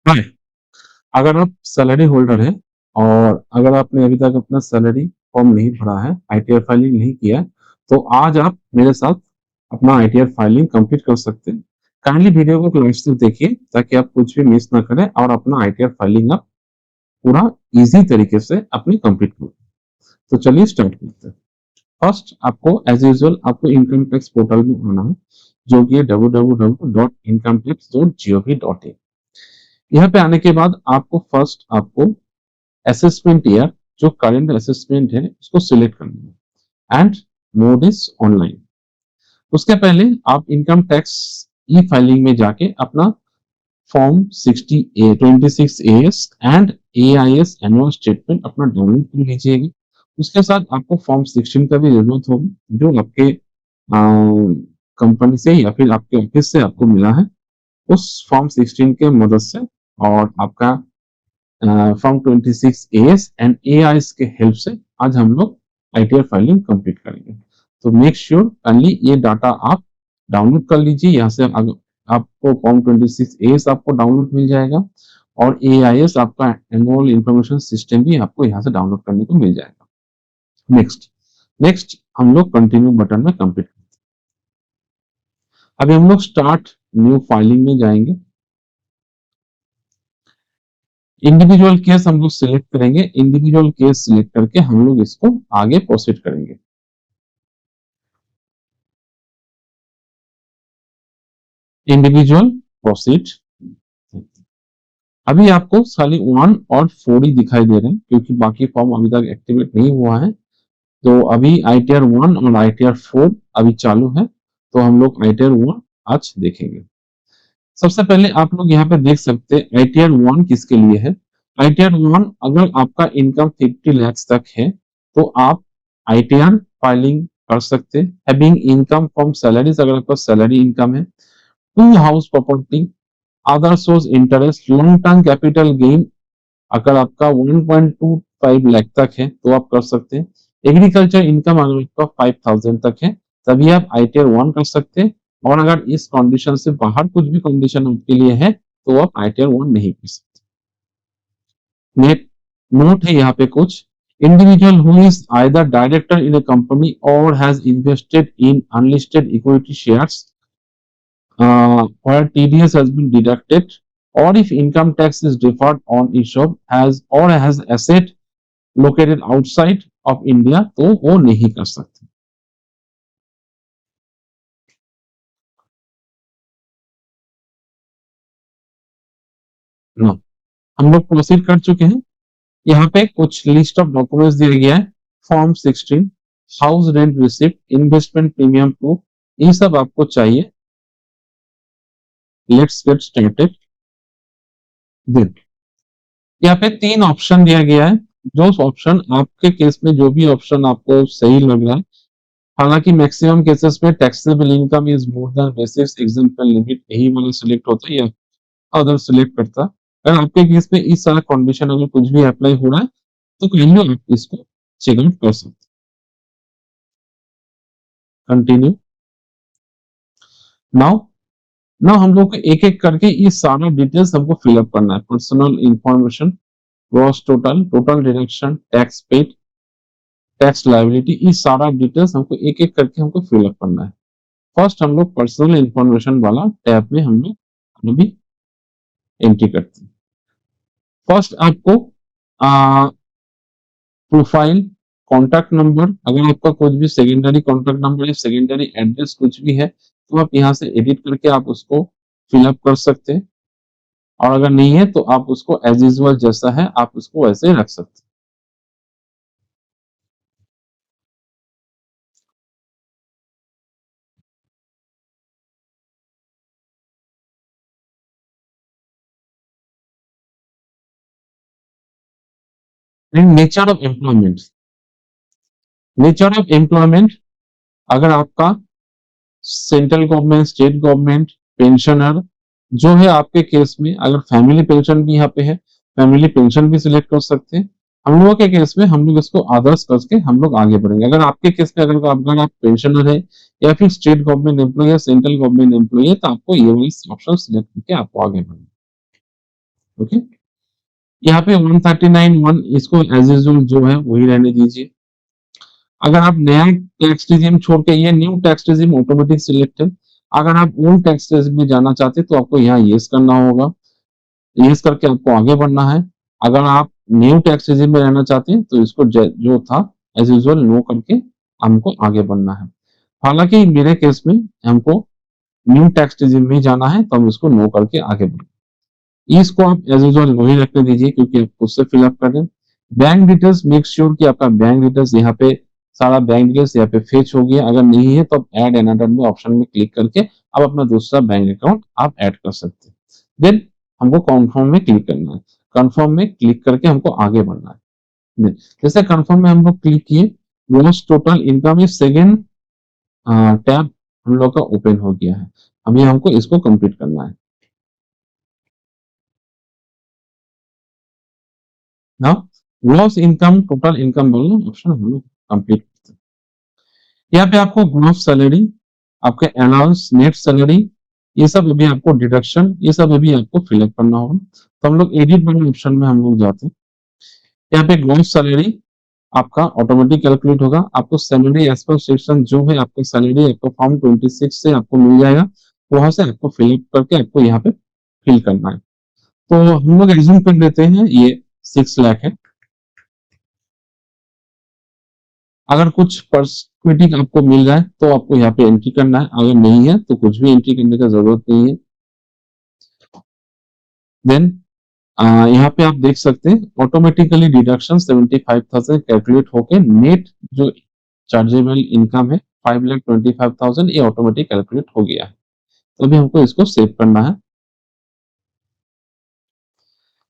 हाय, अगर आप salary holder हैं और अगर आपने अभी तक अपना सैलरी फॉर्म नहीं भरा है, आईटीआर फाइलिंग नहीं किया है, तो आज आप मेरे साथ अपना आईटीआर फाइलिंग कंप्लीट कर सकते हैं। काइंडली वीडियो को लास्ट तक देखिए ताकि आप कुछ भी मिस ना करें और अपना आईटीआर फाइलिंग आप पूरा इजी तरीके से अपनी कंप्लीट करें। तो चलिए स्टार्ट करते हैं। फर्स्ट आपको एज यूजुअल आपको इनकम टैक्स पोर्टल में आना है, जो कि है www.incometax.gov.in। यहाँ पे आने के बाद आपको असेसमेंट ईयर, जो करंट असेसमेंट है उसको सिलेक्ट करना है एंड मोड इज ऑनलाइन। उसके पहले आप इनकम टैक्स ई फाइलिंग में जाके अपना form 26 as and AIS annual statement अपना डाउनलोड कर लीजिएगा। उसके साथ आपको फॉर्म 16 का भी जरूरत होगी, जो आपके कंपनी से या फिर आपके ऑफिस से आपको मिला है। उस फॉर्म 16 के मदद से और आपका फॉर्म 26 एएस एंड एआईएस के हेल्प से आज हम लोग आईटीआर फाइलिंग कंप्लीट करेंगे। तो मेक श्योर काइंडली ये डाटा आप डाउनलोड कर लीजिए। यहाँ से आपको फॉर्म 26 एएस आपको डाउनलोड मिल जाएगा और एआईएस आपका एनुअल इंफॉर्मेशन सिस्टम भी आपको यहाँ से डाउनलोड करने को मिल जाएगा। नेक्स्ट नेक्स्ट हम लोग कंटिन्यू बटन में कंप्लीट करते हैं। अभी हम लोग स्टार्ट न्यू फाइलिंग में जाएंगे। इंडिविजुअल केस हम लोग सिलेक्ट करेंगे। इंडिविजुअल केस सिलेक्ट करके हम लोग इसको आगे प्रोसीड करेंगे। Individual proceed. अभी आपको खाली 1 और 4 ही दिखाई दे रहे हैं क्योंकि बाकी फॉर्म अभी तक एक्टिवेट नहीं हुआ है। तो अभी आईटीआर 1 और आईटीआर 4 अभी चालू है, तो हम लोग आईटीआर 1 आज देखेंगे। सबसे पहले आप लोग यहाँ पे देख सकते हैं आईटीआर 1 किसके लिए है। आईटीआर 1 अगर आपका इनकम 50 लाख तक है तो आप आईटीआर फाइलिंग कर सकते हैं। हैविंग इनकम फ्रॉम सैलरीज, अगर आपका सैलरी इनकम है, to house property, other source interest, long term capital gain अगर आपका 1.25 लाख तक है तो आप कर सकते हैं। एग्रीकल्चर इनकम अगर आपका 5000 तक है तभी आप आईटीआर 1 कर सकते हैं। और अगर इस कंडीशन से बाहर कुछ भी कंडीशन आपके लिए है तो आप आईटीआर 1 नहीं कर सकते। नेट नोट है यहाँ पे कुछ। Individual who is either director in a company और has invested in unlisted equity shares where TDS has been deducted, or if income tax is deferred on issue has asset located outside of India, तो वो नहीं कर सकते। No, हम लोग proceed कर चुके हैं। यहाँ पे कुछ लिस्ट ऑफ डॉक्यूमेंट्स दिया गया है। Form 16, house rent receipt, investment premium proof, ये सब आपको चाहिए। Let's get started. देन यहाँ पे 3 ऑप्शन दिया गया है। जो ऑप्शन आपके केस में जो भी ऑप्शन आपको सही लग रहा है, हालांकि मैक्सिमम केसेस में taxable income is more than basis example limit यही वाला सिलेक्ट होता है या अदर सिलेक्ट करता है। अगर आपके केस में इस सारा कंडीशन अगर कुछ भी अप्लाई हो रहा है तो कहीं आप इसको चेकआउट कर सकते हैं। कंटिन्यू। नाउ नाउ हम लोग को एक एक करके ये सारा डिटेल्स हमको फिलअप करना है। Personal information, gross total, total deduction, tax paid, tax liability, ये सारा डिटेल्स हमको एक एक करके हमको फिलअप करना है। फर्स्ट हम लोग पर्सनल इंफॉर्मेशन वाला टैब में हम लोग अभी एंट्री करते हैं। फर्स्ट आपको प्रोफाइल, कॉन्टैक्ट नंबर, अगर आपका कुछ भी सेकेंडरी कॉन्टैक्ट नंबर या सेकेंडरी एड्रेस कुछ भी है तो आप यहाँ से एडिट करके आप उसको फिलअप कर सकते हैं। और अगर नहीं है तो आप उसको एज यूजुअल जैसा है आप उसको वैसे रख सकते हैं। Nature of employment, nature of employment अगर आपका central government, state government, pensioner जो है आपके केस में, अगर फैमिली पेंशन भी यहाँ पे है, फैमिली पेंशन भी सिलेक्ट कर सकते हैं। हम लोगों के केस में हम लोग इसको आदर्श करके हम लोग आगे बढ़ेंगे। अगर आपके केस में अगर आप पेंशनर है या फिर स्टेट गवर्नमेंट एम्प्लॉय या सेंट्रल गवर्नमेंट एम्प्लॉय है तो आपको ये वाली ऑप्शन सिलेक्ट करके आपको आगे बढ़ना। ओके, यहाँ पे 139(1) इसको एज यूजुअल जो है वही रहने दीजिए। अगर आप नया टैक्स रिजीम छोड़ के, ये new tax regime automatic select है। अगर आप ओल्ड टैक्स रिजीम में जाना चाहते हैं तो आपको यहाँ यस करना होगा, यस करके आपको आगे बढ़ना है। अगर आप न्यू टैक्स रिजीम में रहना चाहते हैं तो इसको जो था एज यूजुअल नो करके हमको आगे बढ़ना है। हालांकि मेरे केस में हमको न्यू टैक्स रिजीम में जाना है तो हम इसको नो करके आगे बढ़ेंगे। इसको आप एज यूजुअल वही रखने दीजिए क्योंकि आप खुद से फिलअप कर रहे हैं। बैंक डिटेल्स मेक श्योर कि आपका बैंक डिटेल्स यहाँ पे सारा बैंक डिटेल्स यहाँ पे फेच हो गया। अगर नहीं है तो आप ऐड अनदर में ऑप्शन में क्लिक करके आप अपना दूसरा बैंक अकाउंट आप ऐड कर सकते हैं। देन हमको कन्फर्म में क्लिक करना है। कन्फर्म में क्लिक करके हमको आगे बढ़ना है। जैसे कन्फर्म में हम लोग क्लिक किए, gross total income is second tab हम लोग का ओपन हो गया है। अभी हमको इसको कंप्लीट करना है। Now gross income total income वाला ऑप्शन हम लोग कंप्लीट करते हैं। यहाँ पे आपको ग्रॉस सैलरी, आपके अलाउंस, नेट सैलरी, ये सब अभी आपको डिडक्शन, ये सब अभी आपको फिलअप करना होगा। तो हम लोग एडिट वाले ऑप्शन में हम लोग जाते हैं। यहाँ पे ग्रॉस सैलरी आपका ऑटोमेटिक कैलकुलेट होगा। आपको सैलरी एज पर सेक्शन जो है आपका सैलरी आपको फॉर्म 26 से आपको मिल जाएगा। वहां से आपको फिलअप करके आपको यहाँ पे फिल करना है। तो हम लोग एज्यूम कर लेते हैं ये 6 लाख है। अगर कुछ पर्सपेक्टिव आपको मिल रहा है तो आपको यहाँ पे एंट्री करना है, अगर नहीं है तो कुछ भी एंट्री करने का जरूरत नहीं है। देन यहाँ पे आप देख सकते हैं ऑटोमेटिकली डिडक्शन 75,000 कैलकुलेट होके नेट जो चार्जेबल इनकम है 5,25,000 ये ऑटोमेटिक कैलकुलेट हो गया है। तो अभी हमको इसको सेव करना है।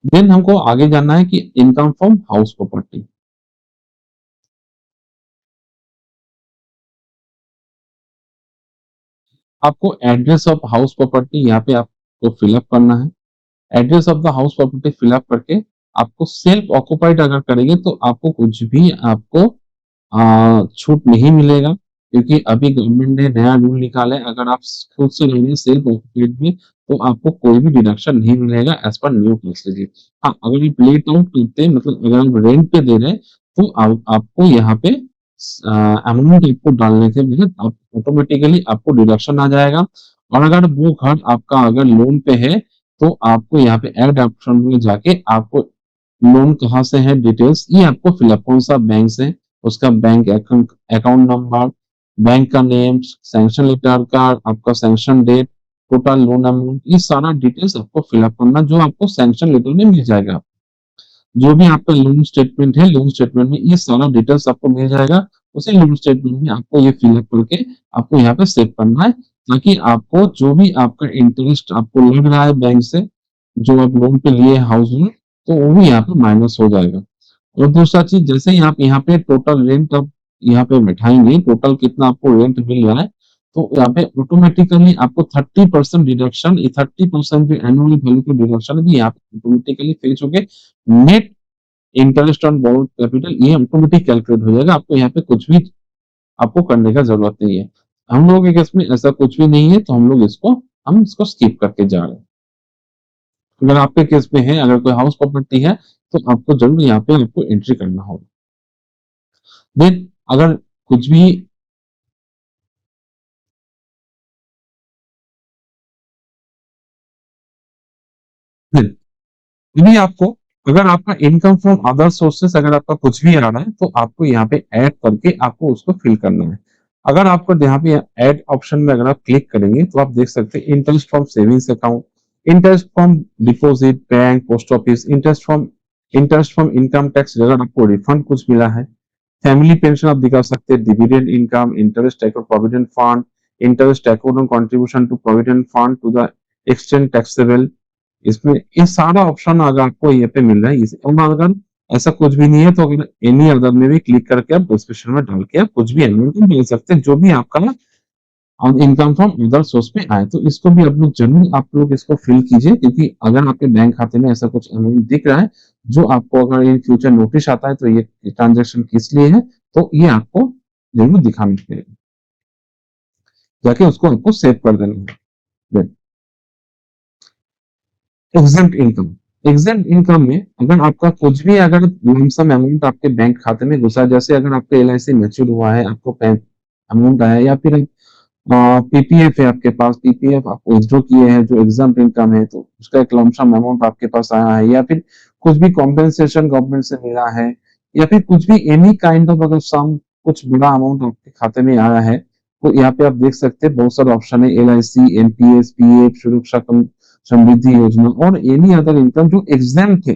देन हमको आगे जानना है कि इनकम फ्रॉम हाउस प्रॉपर्टी। आपको एड्रेस ऑफ हाउस प्रॉपर्टी यहाँ पे आपको फिलअप करना है। Address of the house property fill up करके आपको सेल्फ ऑक्युपाइड अगर करेंगे तो आपको कुछ भी आपको छूट नहीं मिलेगा क्योंकि अभी गवर्नमेंट ने नया रूल निकाला है। अगर आप खुद से ले रहे हैं सेल्फ ऑक्युपाइड में तो आपको कोई भी डिडक्शन नहीं मिलेगा as per new tax regime. हाँ, अगर आप लेट आउट करते हैं, मतलब अगर आप रेंट पे दे रहे हैं तो आपको यहाँ पे अमाउंट आपको डालने के बाद आप ऑटोमेटिकली आपको डिडक्शन आ जाएगा। और अगर वो घर आपका अगर लोन पे है तो आपको यहाँ पे ऐड ऑप्शन में जाके आपको लोन कहाँ से है डिटेल्स ये आपको फिलअप, कौन सा बैंक से, उसका बैंक अकाउंट नंबर, बैंक का नेम, सैंक्शन लेटर का, आपका sanction date, total loan amount, ये सारा डिटेल्स आपको फिलअप करना जो आपको सैंक्शन लेटर में मिल जाएगा। जो भी आपका लोन स्टेटमेंट है, लोन स्टेटमेंट में ये सारा डिटेल्स आपको मिल जाएगा। उसी लोन स्टेटमेंट में आपको ये फिलअप करके आपको यहाँ पे सेव करना है ताकि आपको जो भी आपका इंटरेस्ट आपको लग रहा है बैंक से, जो आप लोन पे लिए हाउस लोन, तो वो भी यहाँ पे माइनस हो जाएगा। और दूसरा चीज, जैसे ही आप यहाँ पे टोटल रेंट आप यहाँ पे बैठाएंगे, टोटल कितना आपको रेंट मिल रहा है, तो यहाँ पे ऑटोमेटिकली आपको 30% डिडक्शन, 30% जो एनुअल वैल्यू की डिडक्शन भी यहाँ पे ऑटोमेटिकली फेच होके net interest on borrowed capital ये ऑटोमेटिक कैलकुलेट हो जाएगा। आपको यहाँ पे कुछ भी आपको करने का जरूरत नहीं है। हम लोगों के केस में ऐसा कुछ भी नहीं है तो हम इसको स्किप करके जा रहे हैं। अगर आपके केस में है, अगर कोई हाउस प्रॉपर्टी है तो आपको जरूर यहाँ पे आपको एंट्री करना होगा। देन अगर कुछ भी यदि आपको, अगर आपका इनकम फ्रॉम अदर सोर्सेस अगर आपका कुछ भी आ रहा है तो आपको यहाँ पे ऐड करके आपको उसको फिल करना है। अगर आपको यहाँ पे ऐड ऑप्शन में अगर आप क्लिक करेंगे तो आप देख सकते हैं interest from savings account, interest from deposit bank post office, interest from income tax अगर आपको रिफंड कुछ मिला है, फैमिली पेंशन आप दिखा सकते हैं, dividend income, interest account provident fund, interest account on contribution to provident fund to the extend taxable. इसमें ये सारा ऑप्शन अगर आपको ये पे मिल रहा है और अगर ऐसा कुछ भी नहीं है तो अगर एनी अदर में भी क्लिक करके आप डिस्क्रिप्शन में डाल के आप कुछ भी अमाउंट मिल सकते हैं जो भी आपका इनकम फ्रॉम अदर सोर्स में आए। तो इसको भी आप लोग जरूर आप लोग इसको फिल कीजिए क्योंकि अगर आपके बैंक खाते में ऐसा कुछ अमाउंट दिख रहा है जो आपको अगर इन फ्यूचर नोटिस आता है तो ये ट्रांजेक्शन किस लिए है तो ये आपको जरूर दिखाना पड़ेगा, जाके उसको आपको सेव कर देना है। एग्जेम्प्ट इनकम, एग्जेम्प्ट इनकम में अगर आपका कुछ भी अगर लमसम अमाउंट आपके बैंक खाते में घुसा, जैसे अगर आपका एलआईसी मैच्योर हुआ है, आपको अमाउंट आया, या फिर पीपीएफ है आपके पास, पीपीएफ आप विथड्रॉ किए हैं जो एग्जाम इनकम है, तो उसका एक लमसम अमाउंट आपके पास आया है, या फिर कुछ भी कॉम्पेंसेशन गवर्नमेंट से मिला है, या फिर कुछ भी एनी काइंड ऑफ अगर सम कुछ बड़ा अमाउंट आपके खाते में आया है, तो यहाँ पे आप देख सकते हैं बहुत सारे ऑप्शन है, एलआईसी, एनपीएस, पीएफ, सुरक्षा समृद्धि योजना और एनी अदर इनकम जो एग्जाम थे,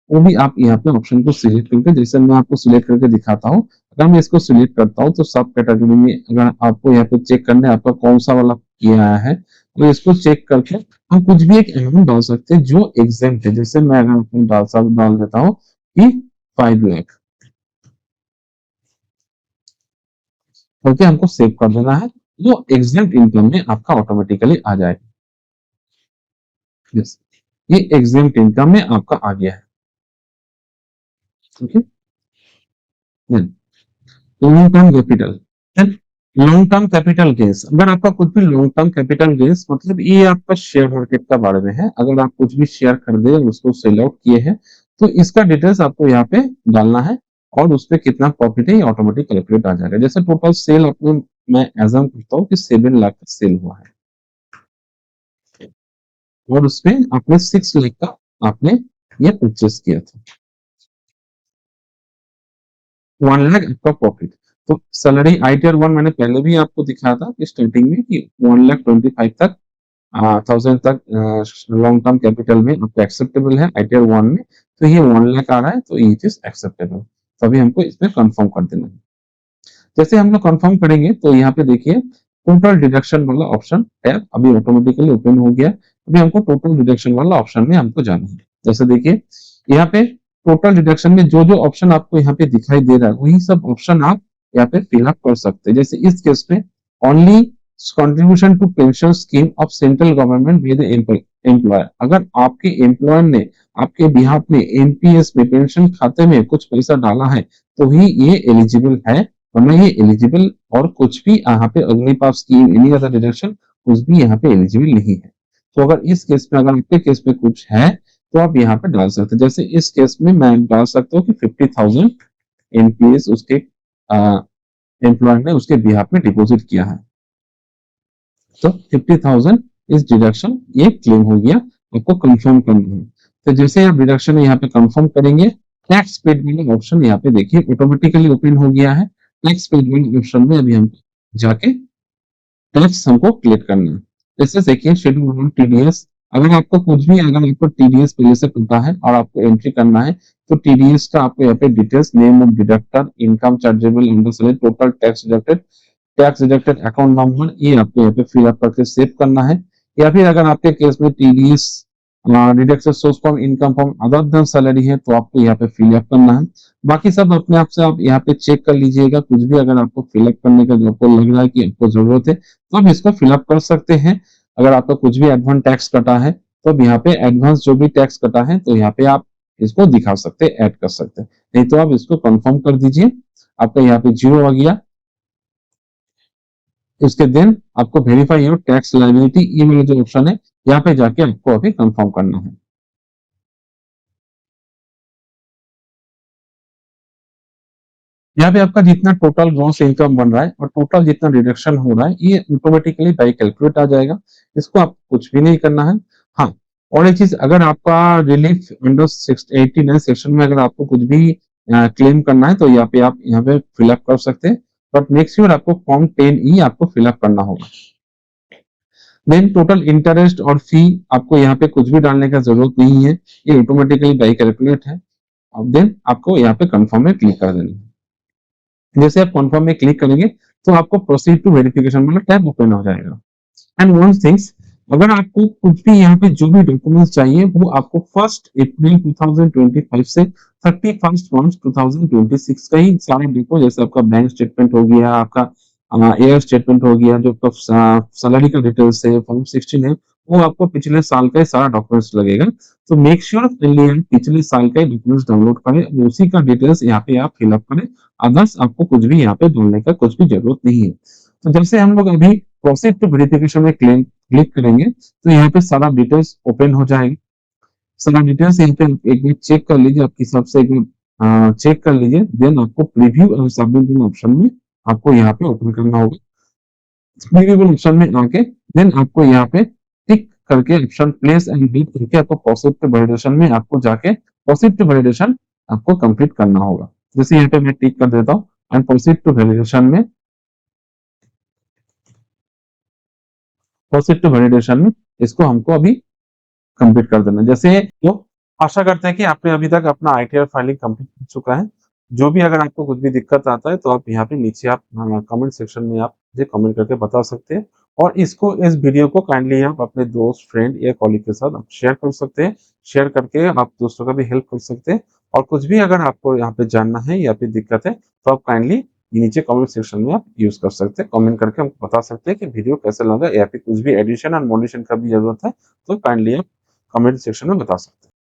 वो भी आप यहाँ पे ऑप्शन को सिलेक्ट करके, जैसे मैं आपको सिलेक्ट करके दिखाता हूँ, अगर मैं इसको सिलेक्ट करता हूँ तो सब कैटेगरी में अगर आपको यहाँ पे चेक करना है आपका कौन सा वाला किया आया है, तो इसको चेक करके हम कुछ भी एक अमाउंट डाल सकते हैं जो एग्जाम है। जैसे मैं अगर अपने डाल देता हूँ कि 5 लाख, ओके, हमको सेव कर देना है, वो एग्जाम इनकम में आपका ऑटोमेटिकली आ जाएगा। यस, ये एग्जाम इनकम में आपका आ गया है। Okay, long term capital, long term capital gains, अगर आपका कुछ भी लॉन्ग टर्म कैपिटल गेन्स मतलब ये आपका शेयर मार्केट का बारे में है, अगर आप कुछ भी शेयर खरीदे और उसको सेल आउट किए हैं, तो इसका डिटेल्स आपको यहाँ पे डालना है, और उस पर कितना प्रॉफिट है ये ऑटोमेटिक कैलकुलेट आ जाएगा। जैसे टोटल सेल अपने मैं एजम करता हूँ कि 7 लाख का सेल हुआ है, और उसमें आपने 6 लाख का आपने ये परचेस किया था, 1 लाख आपका प्रॉफिट। तो सैलरी आईटीआर 1 मैंने पहले भी आपको दिखाया था कि स्टार्टिंग में कि 1,25,000 तक 1000 तक लॉन्ग टर्म कैपिटल में आपको एक्सेप्टेबल है आईटीआर 1 में, तो ये 1 लाख आ रहा है, तो ये चीज एक्सेप्टेबल, तभी हमको इसमें कंफर्म कर देना है। जैसे हम लोग कंफर्म करेंगे तो यहाँ पे देखिए टोटल डिडक्शन वाला ऑप्शन टैब अभी ऑटोमेटिकली ओपन हो गया। अभी हमको टोटल डिडक्शन वाला ऑप्शन में हमको जाना है। जैसे देखिए यहाँ पे टोटल डिडक्शन में जो जो ऑप्शन आपको यहाँ पे दिखाई दे रहा है वही सब ऑप्शन आप यहाँ पे फिलअप कर सकते हैं। जैसे इस केस में only contribution to pension scheme of central government by the employer, अगर आपके एम्प्लॉयर ने आपके बिहाफ में एनपीएस में पेंशन खाते में कुछ पैसा डाला है तो ही ये एलिजिबल है, वरना ये एलिजिबल और कुछ भी यहाँ पे अग्निपात स्कीम एनी अदर डिडक्शन कुछ भी यहाँ पे एलिजिबल नहीं है। तो अगर इस केस में अगर आपके केस में कुछ है तो आप यहाँ पे डाल सकते हैं। जैसे इस केस में मैं डाल सकता हूँ कि 50,000 एनपीएस उसके एम्प्लॉय ने उसके बिहाफ में डिपॉजिट किया है, तो 50,000 इस डिडक्शन ये क्लेम हो गया, आपको कंफर्म करना है। तो जैसे आप डिडक्शन यहाँ पे कंफर्म करेंगे, टैक्स पेड वाला ऑप्शन यहाँ पे देखिए ऑटोमेटिकली ओपन हो गया है। टैक्स पेड वाले ऑप्शन में अभी हम जाके टैक्स हमको क्लिक करना है। जैसे देखिए शेड्यूल 1 टीडीएस, अगर आपको कुछ भी अगर आपको टीडीएस पहले से पता है और आपको एंट्री करना है तो टीडीएस का आपको यहाँ पे details, name of deductor, income chargeable under salary, total tax deducted account number, ये आपको यहाँ पे फिल अप करके सेव करना है। या फिर अगर आपके केस में TDS deduction source from income from other than salary है तो आपको यहाँ पे फिल अप करना है। बाकी सब अपने आप से आप यहाँ पे चेक कर लीजिएगा, कुछ भी अगर आपको फिलअप करने का आपको लग रहा है कि आपको जरूरत है तो आप इसको फिलअप कर सकते हैं। अगर आपका कुछ भी एडवांस टैक्स कटा है तो अब यहाँ पे एडवांस जो भी टैक्स कटा है तो यहाँ पे आप इसको दिखा सकते हैं, ऐड कर सकते हैं, नहीं तो आप इसको कंफर्म कर दीजिए। आपका यहाँ पे 0 आ गया, उसके दिन आपको वेरीफाई योर टैक्स लायबिलिटी ये वाला जो ऑप्शन है यहाँ पे जाके आपको अभी कंफर्म करना है। यहाँ पे आपका जितना टोटल ग्रॉस इनकम बन रहा है और टोटल जितना डिडक्शन हो रहा है ये ऑटोमेटिकली बाई कैलकुलेट आ जाएगा, इसको आप कुछ भी नहीं करना है। हाँ, और एक चीज, अगर आपका रिलीफ अंडर 89 सेक्शन में अगर आपको कुछ भी क्लेम करना है तो यहाँ पे आप यहाँ पे फिलअप कर सकते हैं, बट मेक श्योर आपको फॉर्म 10E आपको फिलअप करना होगा। देन टोटल इंटरेस्ट और फी आपको यहाँ पे कुछ भी डालने का जरूरत नहीं है, ये ऑटोमेटिकली बाई कैलकुलेट है। अब देन आपको यहाँ पे कंफर्म में क्लिक कर देना है। जैसे आप कन्फर्म में क्लिक करेंगे तो आपको प्रोसीड टू वेरिफिकेशन वाला टैब ओपन हो जाएगा। एंड वन थिंग्स, अगर आपको कुछ भी यहाँ पे जो भी डॉक्यूमेंट्स चाहिए वो आपको 1 अप्रैल 2025 से 31 मार्च 2026 का ही सारे देखो, जैसे आपका बैंक स्टेटमेंट हो गया, आपका एयर स्टेटमेंट हो गया, जो आपका सैलरी का डिटेल्स है, फॉर्म 16 है, वो आपको पिछले साल का ही सारा डॉक्यूमेंट्स लगेगा। तो मेक श्योर पिछले साल का ही डॉक्यूमेंट्स डाउनलोड करें, उसी का डिटेल्स यहाँ पे आप फिलअप करें, अदर्स आपको कुछ भी यहाँ पे ढूंढने का कुछ भी जरूरत नहीं है। तो जब से हम लोग अभी प्रोसीड टू वेरिफिकेशन में क्लिक करेंगे तो यहाँ पे सारा डिटेल्स ओपन हो जाएगी। सारा डिटेल्स यहाँ पे एक बार चेक कर लीजिए, आपके हिसाब से एक बार चेक कर लीजिए, देन आपको प्रीव्यू और सबमिट ऑप्शन में आपको यहाँ पे ओपन करना होगा। प्रीव्यू ऑप्शन में आके देन आपको यहाँ पे टिक करके ऑप्शन प्लेस एंड बीट करके आपको पॉजिटिव वैलिडेशन में आपको जाके पॉजिटिव वैलिडेशन आपको कंप्लीट करना होगा। जैसे यहाँ पे मैं टिक कर देता हूँ एंड पॉजिटिव वैलिडेशन में इसको हमको अभी कंप्लीट कर देना। जैसे तो आशा करते हैं कि आपने अभी तक अपना आईटीआर फाइलिंग कंप्लीट कर चुका है। जो भी अगर आपको कुछ भी दिक्कत आता है तो आप यहाँ पे नीचे आप कमेंट सेक्शन में आप मुझे कमेंट करके बता सकते हैं, और इस वीडियो को काइंडली आप अपने दोस्त, फ्रेंड या कॉलीग के साथ आप शेयर कर सकते हैं। शेयर करके आप दूसरों का भी हेल्प कर सकते हैं। और कुछ भी अगर आपको यहाँ पे जानना है या फिर दिक्कत है तो आप काइंडली नीचे कमेंट सेक्शन में आप यूज कर सकते हैं। कमेंट करके हमको बता सकते हैं कि वीडियो कैसा लगा, या फिर कुछ भी एडिशन और मॉडिशन का भी जरूरत है तो काइंडली आप कमेंट सेक्शन में बता सकते हैं।